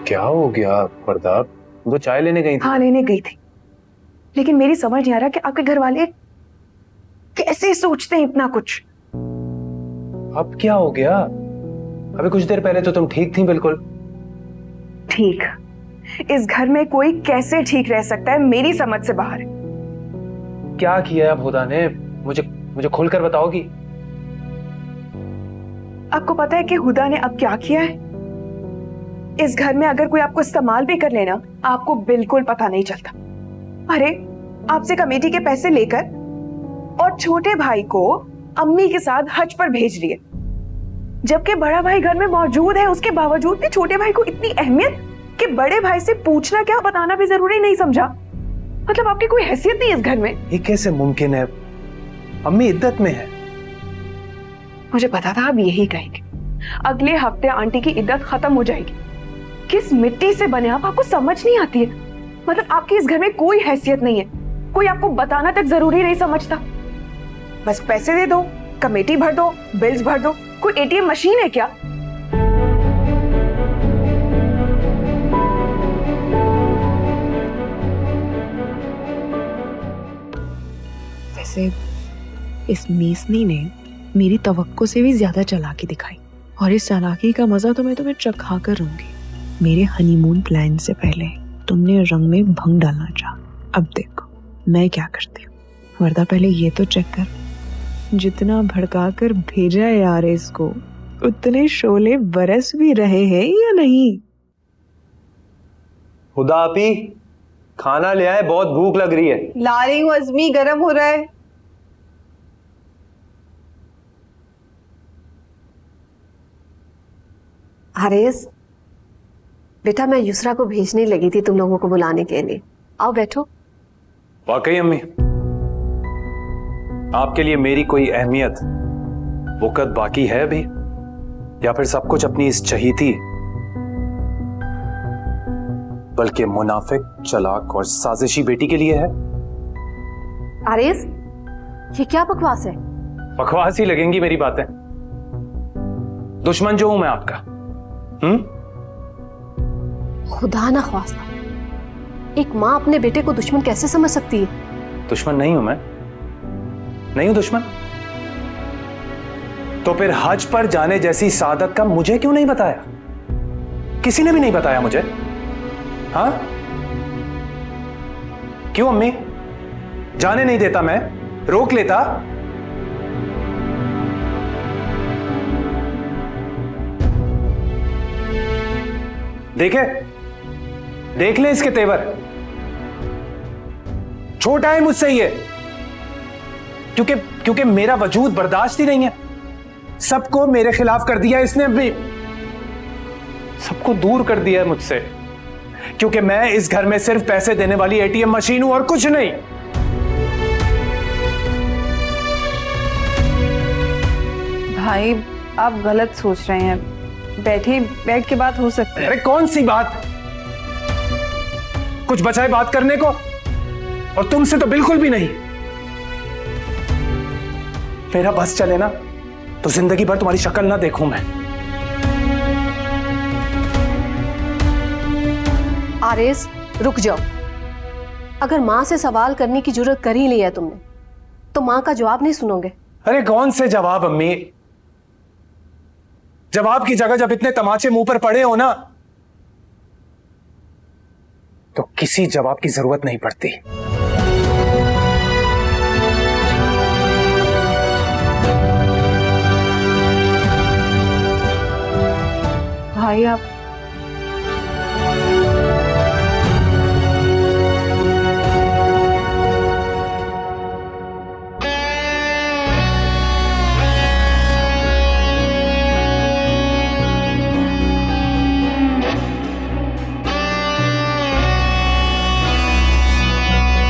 क्या हो गया पर्दा? वो चाय लेने गई थी? हाँ, लेने गई थी, लेकिन मेरी समझ नहीं आ रहा कि आपके घर वाले कैसे सोचते हैं इतना कुछ। अब क्या हो गया? अभी कुछ देर पहले तो तुम ठीक थी बिल्कुल। ठीक? इस घर में कोई कैसे ठीक रह सकता है मेरी समझ से बाहर। क्या किया है हुदा ने? मुझे खुलकर बताओगी? आपको पता है कि हुदा ने अब क्या किया है? इस घर में अगर कोई आपको इस्तेमाल भी कर लेना, आपको बिल्कुल पता नहीं चलता। अरे, आपसे कमेटी के पैसे लेकर और छोटे भाई को अम्मी के साथ हज पर भेज रही है, जबकि बड़ा भाई घर में मौजूद है। उसके बावजूद भी छोटे भाई को इतनी अहमियत कि बड़े भाई से पूछना क्या बताना भी जरूरी नहीं समझा। मतलब आपकी कोई हैसियत नहीं इस घर में। ये कैसे मुमकिन है? अम्मी इद्दत में है। मुझे पता था आप यही कहेंगे। अगले हफ्ते आंटी की इद्दत खत्म हो जाएगी। किस मिट्टी से बने आप, आपको समझ नहीं आती है। मतलब आपकी इस घर में कोई हैसियत नहीं है, कोई आपको बताना तक जरूरी नहीं समझता। बस पैसे दे दो, कमेटी भर दो, बिल्स भर दो। कोई एटीएम मशीन है क्या? वैसे इस मीसनी ने मेरी तवक्को से भी ज्यादा चालाकी दिखाई, और इस चालाकी का मजा तो मैं तुम्हें चखा कर रहूंगी। मेरे हनीमून प्लान से पहले तुमने रंग में भंग डालना चाहा। अब देखो मैं क्या करती हूँ। वर्दा पहले ये तो चेक कर, जितना भड़का कर भेजा है यार इसको, उतने शोले बरस भी रहे हैं या नहीं? हुदा आपी, खाना ले आए, बहुत भूख लग रही है। ला रही हूँ अज़मी, गर्म हो रहा है। हारिस बेटा, मैं युसरा को भेजने लगी थी तुम लोगों को बुलाने के लिए। आओ बैठो। वाकई अम्मी, आपके लिए मेरी कोई अहमियत वक़्त बाकी है अभी, या फिर सब कुछ अपनी इस चहीती बल्कि मुनाफिक, चालाक और साजिशी बेटी के लिए है? हारिस, ये क्या बकवास है? बकवास ही लगेंगी मेरी बातें। दुश्मन जो हूं मैं आपका? खुदा ना ख्वास्ता, एक माँ अपने बेटे को दुश्मन कैसे समझ सकती है? दुश्मन नहीं हूं मैं, नहीं हूं दुश्मन। तो फिर हज पर जाने जैसी सादत का मुझे क्यों नहीं बताया? किसी ने भी नहीं बताया मुझे। हाँ क्यों अम्मी? जाने नहीं देता मैं? रोक लेता? देख ले इसके तेवर। छोटा है मुझसे ये, क्योंकि मेरा वजूद बर्दाश्त ही नहीं है। सबको मेरे खिलाफ कर दिया इसने, भी सबको दूर कर दिया है मुझसे, क्योंकि मैं इस घर में सिर्फ पैसे देने वाली एटीएम मशीन हूं और कुछ नहीं। भाई आप गलत सोच रहे हैं। बैठिए, बैठ के बात हो सकती है। अरे कौन सी बात? कुछ बचा है बात करने को? और तुमसे तो बिल्कुल भी नहीं। मेरा बस चले ना तो जिंदगी भर तुम्हारी शक्ल ना देखूं मैं। हारिस रुक जाओ। अगर माँ से सवाल करने की जरूरत कर ही लिया तुमने, तो माँ का जवाब नहीं सुनोगे? अरे कौन से जवाब अम्मी? जवाब की जगह जब इतने तमाचे मुंह पर पड़े हो ना, तो किसी जवाब की जरूरत नहीं पड़ती।